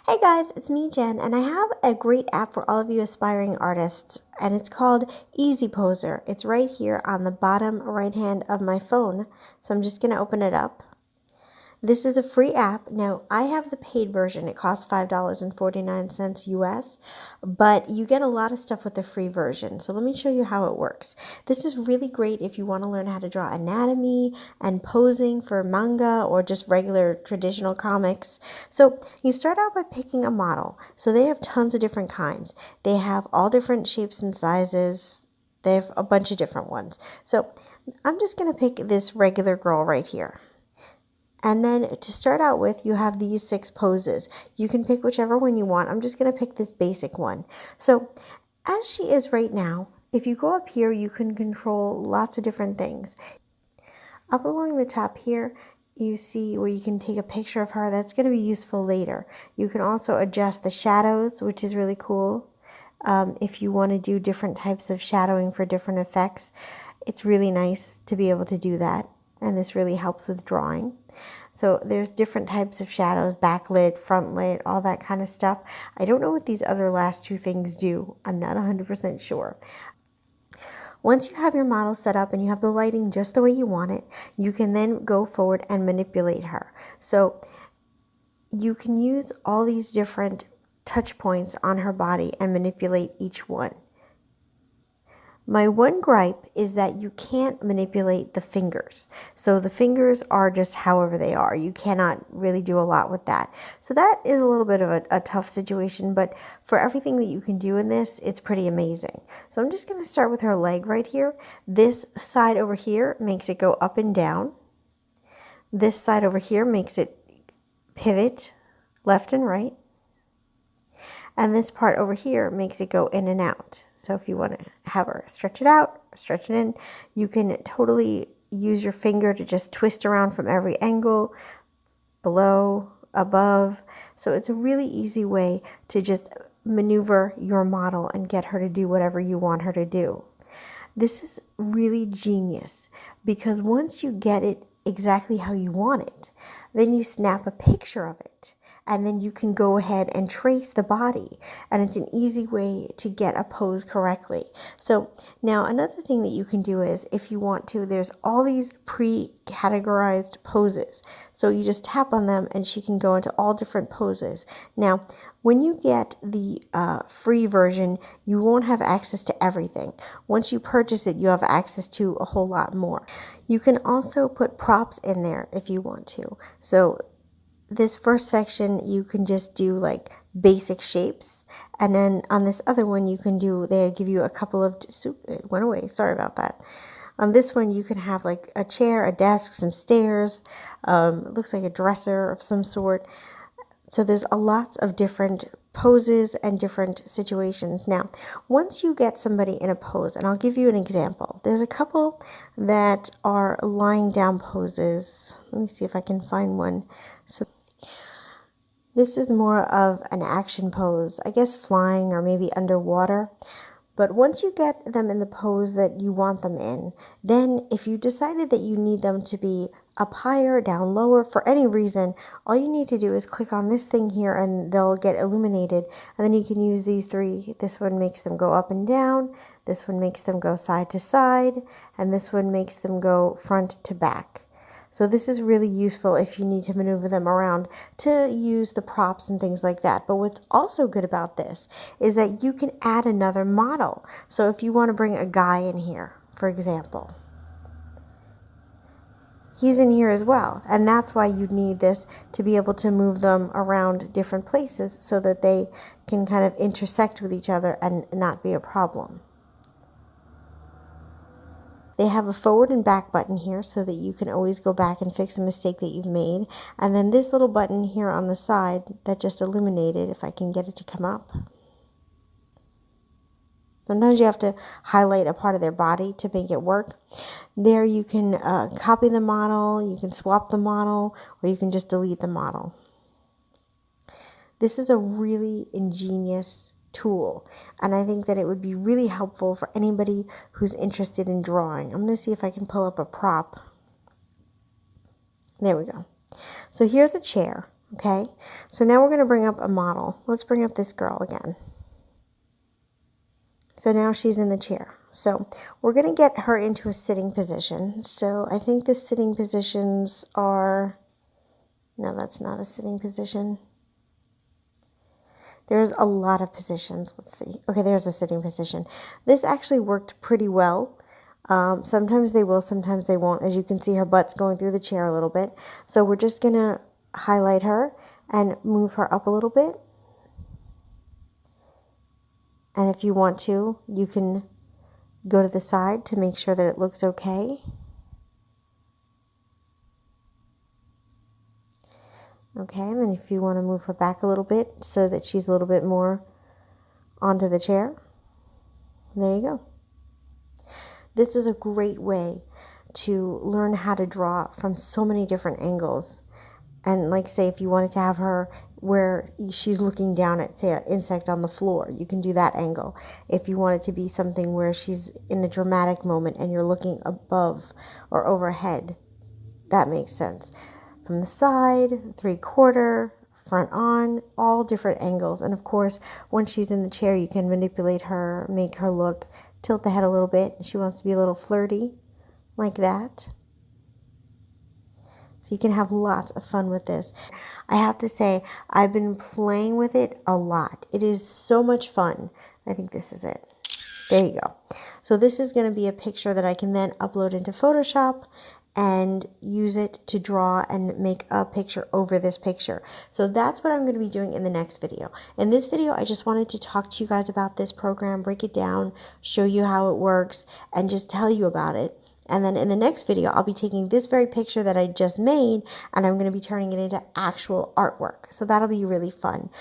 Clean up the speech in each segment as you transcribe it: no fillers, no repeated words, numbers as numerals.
Hey guys, it's me, Jen, and I have a great app for all of you aspiring artists, and it's called Easy Poser. It's right here on the bottom right hand of my phone, so I'm just going to open it up. This is a free app. Now, I have the paid version. It costs $5.49 US, but you get a lot of stuff with the free version. So let me show you how it works. This is really great if you want to learn how to draw anatomy and posing for manga or just regular traditional comics. So you start out by picking a model. So they have tons of different kinds. They have all different shapes and sizes. They have a bunch of different ones. So I'm just going to pick this regular girl right here. And then to start out with, you have these 6 poses. You can pick whichever one you want. I'm just going to pick this basic one. So as she is right now, if you go up here, you can control lots of different things. Up along the top here, you see where you can take a picture of her. That's going to be useful later. You can also adjust the shadows, which is really cool. If you want to do different types of shadowing for different effects, it's really nice to be able to do that. And this really helps with drawing. So there's different types of shadows, backlit, frontlit, all that kind of stuff. I don't know what these other last 2 things do. I'm not 100% sure. Once you have your model set up and you have the lighting just the way you want it, you can then go forward and manipulate her. So you can use all these different touch points on her body and manipulate each one. My one gripe is that you can't manipulate the fingers. So the fingers are just however they are. You cannot really do a lot with that. So that is a little bit of a tough situation, but for everything that you can do in this, it's pretty amazing. So I'm just going to start with her leg right here. This side over here makes it go up and down. This side over here makes it pivot left and right. And this part over here makes it go in and out. So if you want to have her stretch it out, stretch it in, you can totally use your finger to just twist around from every angle, below, above. So it's a really easy way to just maneuver your model and get her to do whatever you want her to do. This is really genius because once you get it exactly how you want it, then you snap a picture of it. And then you can go ahead and trace the body. And it's an easy way to get a pose correctly. So now another thing that you can do is if you want to, there's all these pre-categorized poses. So you just tap on them and she can go into all different poses. Now, when you get the free version, you won't have access to everything. Once you purchase it, you have access to a whole lot more. You can also put props in there if you want to. So this first section, you can just do like basic shapes. And then on this other one, you can do, they give you a couple of, it went away, sorry about that. On this one, you can have like a chair, a desk, some stairs. It looks like a dresser of some sort. So there's a lot of different poses and different situations. Now, once you get somebody in a pose, and I'll give you an example. There's a couple that are lying down poses. Let me see if I can find one. So this is more of an action pose, I guess flying or maybe underwater. But once you get them in the pose that you want them in, then if you decided that you need them to be up higher, down lower, for any reason, all you need to do is click on this thing here and they'll get illuminated. And then you can use these 3. This one makes them go up and down. This one makes them go side to side. And this one makes them go front to back. So this is really useful if you need to maneuver them around to use the props and things like that. But what's also good about this is that you can add another model. So if you want to bring a guy in here, for example, he's in here as well. And that's why you need this to be able to move them around different places so that they can kind of intersect with each other and not be a problem. They have a forward and back button here so that you can always go back and fix a mistake that you've made. And then this little button here on the side that just illuminated, if I can get it to come up. Sometimes you have to highlight a part of their body to make it work. There you can copy the model, you can swap the model, or you can just delete the model. This is a really ingenious tool, and I think that it would be really helpful for anybody who's interested in drawing. I'm going to see if I can pull up a prop. There we go. So here's a chair. Okay, so now we're going to bring up a model. Let's bring up this girl again. So now she's in the chair. So we're going to get her into a sitting position. So I think the sitting positions are, no, that's not a sitting position. There's a lot of positions. Let's see. Okay, there's a sitting position. This actually worked pretty well. Sometimes they will, sometimes they won't. As you can see, her butt's going through the chair a little bit. So we're just going to highlight her and move her up a little bit. And if you want to, you can go to the side to make sure that it looks okay. Okay, and then if you want to move her back a little bit so that she's a little bit more onto the chair, there you go. This is a great way to learn how to draw from so many different angles. And like say if you wanted to have her where she's looking down at, say, an insect on the floor, you can do that angle. If you want it to be something where she's in a dramatic moment and you're looking above or overhead, that makes sense. From the side, 3/4, front on, all different angles. And of course, when she's in the chair, you can manipulate her, make her look, tilt the head a little bit. She wants to be a little flirty, like that. So you can have lots of fun with this. I have to say, I've been playing with it a lot. It is so much fun. I think this is it. There you go. So this is going to be a picture that I can then upload into Photoshop and use it to draw and make a picture over this picture. So that's what I'm going to be doing in the next video. In this video, I just wanted to talk to you guys about this program, break it down, show you how it works, and just tell you about it. And then in the next video, I'll be taking this very picture that I just made, and I'm going to be turning it into actual artwork. So that'll be really fun.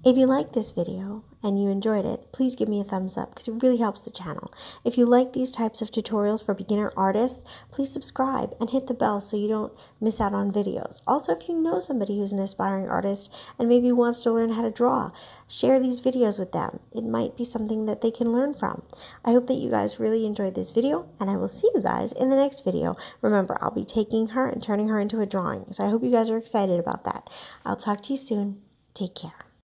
If you like this video and you enjoyed it, please give me a thumbs up because it really helps the channel. If you like these types of tutorials for beginner artists, please subscribe and hit the bell so you don't miss out on videos. Also, if you know somebody who's an aspiring artist and maybe wants to learn how to draw, share these videos with them. It might be something that they can learn from. I hope that you guys really enjoyed this video, and I will see you guys in the next video. Remember, I'll be taking her and turning her into a drawing, so I hope you guys are excited about that. I'll talk to you soon. Take care.